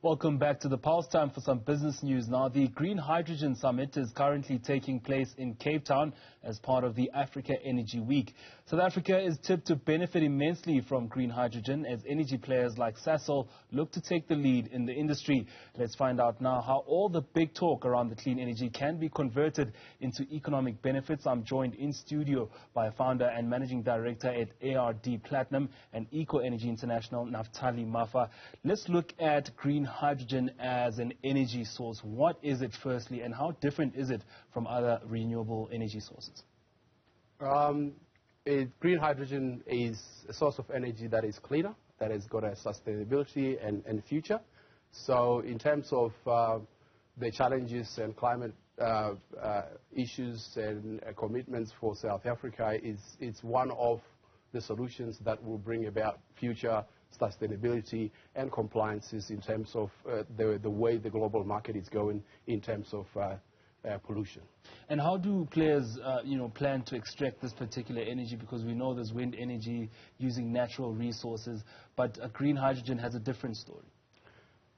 Welcome back to the Pulse. Time for some business news. Now, the Green Hydrogen Summit is currently taking place in Cape Town as part of the Africa Energy Week. South Africa is tipped to benefit immensely from green hydrogen as energy players like Sasol look to take the lead in the industry. Let's find out now how all the big talk around the clean energy can be converted into economic benefits. I'm joined in studio by founder and managing director at ARD Platinum and Eco Energy International, Naphtally Mafa. Let's look at green hydrogen as an energy source. What is it firstly, and how different is it from other renewable energy sources? Green hydrogen is a source of energy that is cleaner, that has got a sustainability and future. So in terms of the challenges and climate issues and commitments for South Africa, it's one of the solutions that will bring about future sustainability and compliances in terms of the way the global market is going in terms of pollution. And how do players, plan to extract this particular energy? Because we know there's wind energy using natural resources, but green hydrogen has a different story.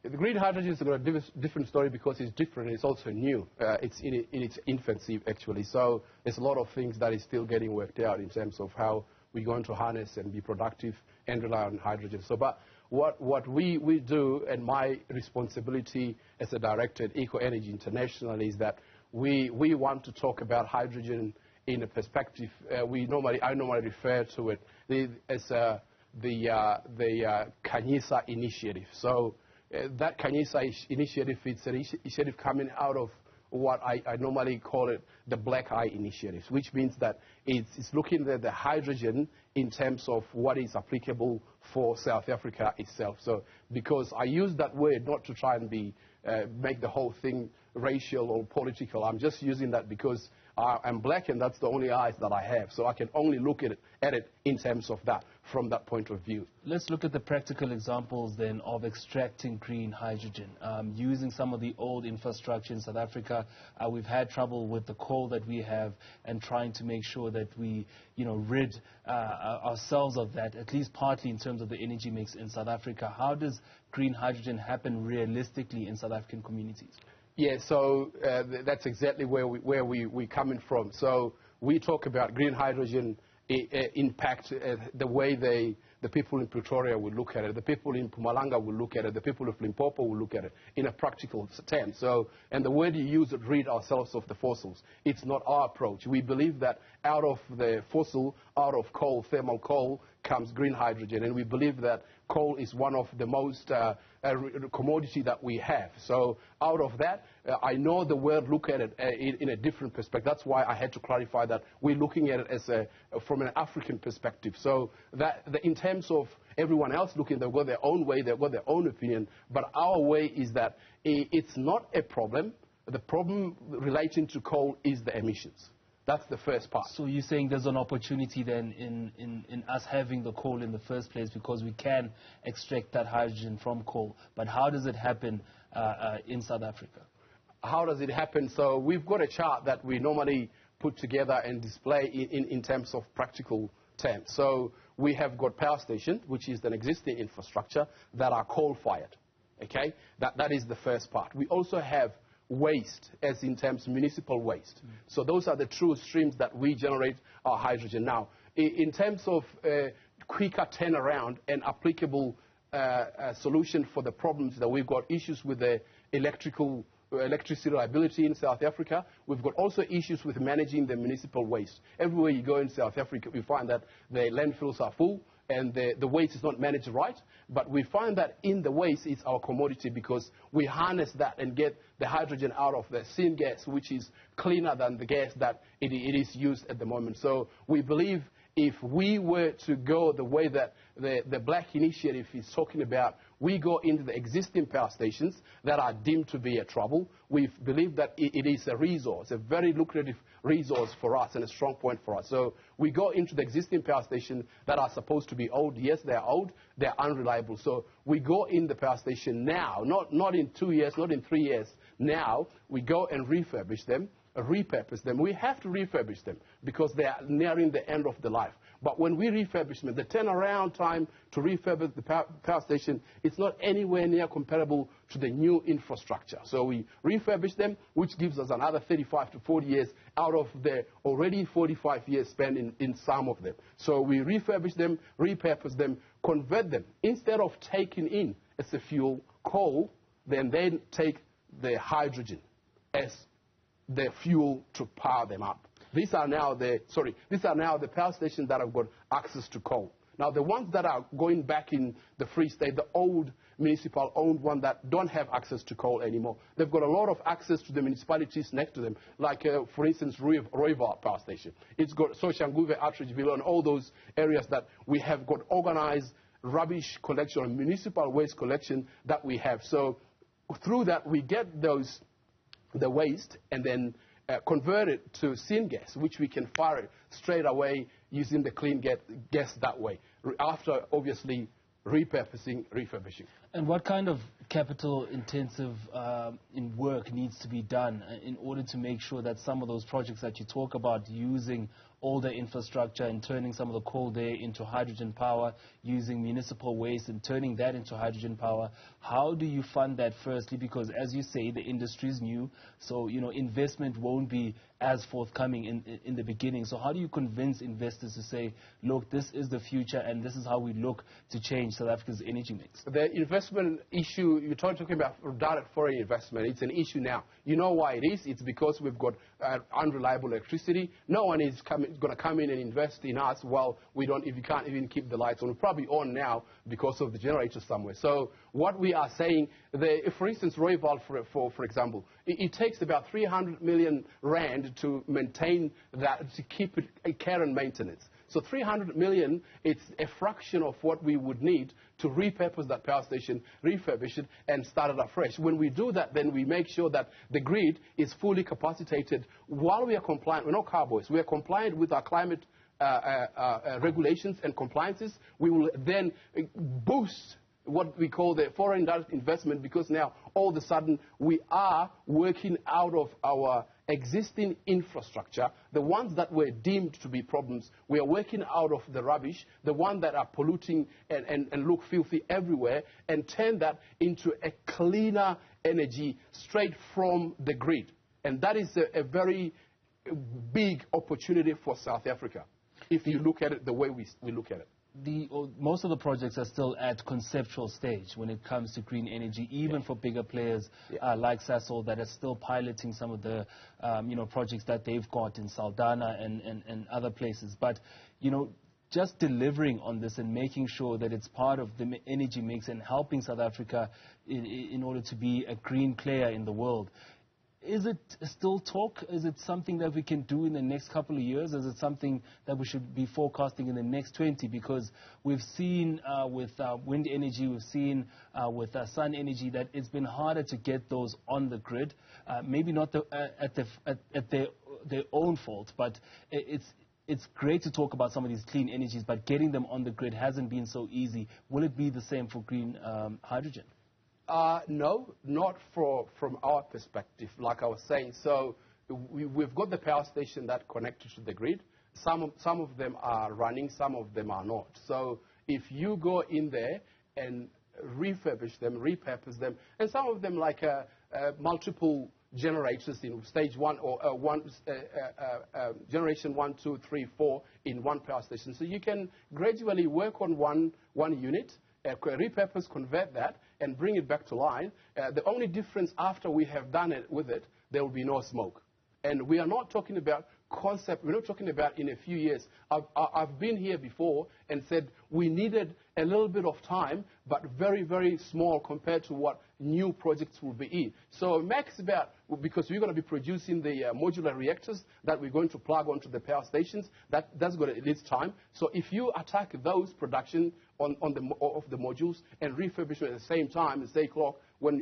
The green hydrogen is a different story because it's different. It's also new. It's in its infancy, actually. So there's a lot of things that is still getting worked out in terms of how we're going to harness and be productive and rely on hydrogen. So, but what we do, and my responsibility as a director at Eco Energy International, is that we want to talk about hydrogen in a perspective. I normally refer to it as the Khanyisa initiative. So that Khanyisa initiative, it's an initiative coming out of what I normally call it the Black Eye Initiative, which means that it's looking at the hydrogen in terms of what is applicable for South Africa itself. So because I use that word not to try and make the whole thing racial or political, I'm just using that because I'm black and that's the only eyes that I have. So I can only look at it in terms of that, from that point of view. Let's look at the practical examples then of extracting green hydrogen. Using some of the old infrastructure in South Africa, we've had trouble with the coal that we have and trying to make sure that we, rid ourselves of that, at least partly in terms of the energy mix in South Africa. How does green hydrogen happen realistically in South African communities? Yeah, so that's exactly where we're coming from. So we talk about green hydrogen impact, the way the people in Pretoria will look at it, the people in Mpumalanga will look at it, the people of Limpopo will look at it in a practical term. So, and the word you use, rid ourselves of the fossils. It's not our approach. We believe that out of the fossil, out of coal, thermal coal, comes green hydrogen, and we believe that coal is one of the most commodity that we have. So out of that, I know the world look at it in a different perspective. That's why I had to clarify that we're looking at it as from an African perspective. So that in terms of everyone else looking, they've got their own way, they've got their own opinion. But our way is that it's not a problem. The problem relating to coal is the emissions. That's the first part. So you're saying there's an opportunity then in us having the coal in the first place because we can extract that hydrogen from coal. But how does it happen in South Africa? How does it happen? So we've got a chart that we normally put together and display in terms of practical terms. So we have got power stations, which is an existing infrastructure, that are coal-fired. Okay? That is the first part. We also have waste, as in terms of municipal waste. So those are the true streams that we generate our hydrogen. Now, in terms of quicker turnaround and applicable solution for the problems that we've got, issues with the electricity reliability in South Africa. We've got also issues with managing the municipal waste. Everywhere you go in South Africa, we find that the landfills are full and the waste is not managed right. But we find that in the waste is our commodity because we harness that and get the hydrogen out of the syngas, which is cleaner than the gas that it is used at the moment. So we believe if we were to go the way that the Black Initiative is talking about, we go into the existing power stations that are deemed to be a trouble. We believe that it is a resource, a very lucrative resource for us and a strong point for us. So we go into the existing power stations that are supposed to be old. Yes, they are old. They are unreliable. So we go in the power station now, not in 2 years, not in 3 years. Now we go and refurbish them, repurpose them. We have to refurbish them because they are nearing the end of the life. But when we refurbish them, the turnaround time to refurbish the power station is not anywhere near comparable to the new infrastructure. So we refurbish them, which gives us another 35 to 40 years out of the already 45 years spent in some of them. So we refurbish them, repurpose them, convert them. Instead of taking in as a fuel coal, then they take the hydrogen as the fuel to power them up. These are now the power stations that have got access to coal. Now, the ones that are going back in the Free State, the old municipal-owned one that don't have access to coal anymore, they've got a lot of access to the municipalities next to them, like, for instance, Rooivalk Power Station. It's got Soshanguve, Outreachville, and all those areas that we have got organized rubbish collection or municipal waste collection that we have. So through that, we get the waste and then convert it to syngas, which we can fire it straight away using the clean gas that way, after obviously repurposing, refurbishing. And what kind of capital-intensive in work needs to be done in order to make sure that some of those projects that you talk about, using older infrastructure and turning some of the coal there into hydrogen power, using municipal waste and turning that into hydrogen power, how do you fund that firstly? Because as you say, the industry is new, so investment won't be as forthcoming in the beginning. So how do you convince investors to say, look, this is the future and this is how we look to change South Africa's energy mix? The investment issue, you're talking about direct foreign investment, it's an issue now. You know why it is? It's because we've got unreliable electricity. No one is going to come in and invest in us while we can't even keep the lights on. We're probably on now because of the generator somewhere. So what we are saying, for instance, Rooivalk, for example, it takes about 300 million rand to maintain that, to keep it care and maintenance. So 300 million, it's a fraction of what we would need to repurpose that power station, refurbish it, and start it afresh. When we do that, then we make sure that the grid is fully capacitated while we are compliant. We're not cowboys. We are compliant with our climate regulations and compliances. We will then boost what we call the foreign direct investment, because now all of a sudden we are working out of our existing infrastructure, the ones that were deemed to be problems. We are working out of the rubbish, the ones that are polluting and look filthy everywhere, and turn that into a cleaner energy straight from the grid. And that is a very big opportunity for South Africa, if you look at it the way we look at it. Most of the projects are still at conceptual stage when it comes to green energy, even for bigger players like Sasol that are still piloting some of the projects that they've got in Saldanha and other places. But just delivering on this and making sure that it's part of the energy mix and helping South Africa in order to be a green player in the world. Is it still talk? Is it something that we can do in the next couple of years? Is it something that we should be forecasting in the next 20? Because we've seen with wind energy, we've seen with sun energy that it's been harder to get those on the grid. Maybe not at their own fault, but it's great to talk about some of these clean energies, but getting them on the grid hasn't been so easy. Will it be the same for green hydrogen? No, not from our perspective, like I was saying. So we've got the power station that connected to the grid. Some of them are running, some of them are not. So if you go in there and refurbish them, repurpose them, and some of them like multiple generators in stage one or generation 1, 2, 3, 4 in one power station. So you can gradually work on one unit, repurpose, convert that, and bring it back to line. The only difference after we have done it with it, there will be no smoke. And we are not talking about concept. We're not talking about in a few years. I've been here before and said we needed a little bit of time, but very, very small compared to what new projects will be in. So max about, because we're going to be producing the modular reactors that we're going to plug onto the power stations, that's going to need time. So if you attack those production of the modules and refurbish them at the same time, the same clock,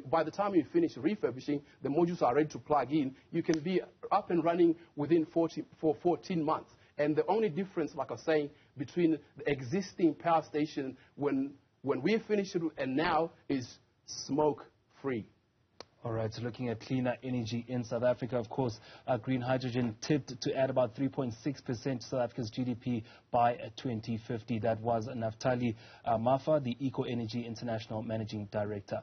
by the time you finish refurbishing, the modules are ready to plug in, you can be up and running within 14 months. And the only difference, like I was saying, between the existing power station when we finished it and now is smoke-free. All right, so looking at cleaner energy in South Africa, of course, green hydrogen tipped to add about 3.6% to South Africa's GDP by 2050. That was Naphtally Mafa, the Eco Energy International Managing Director.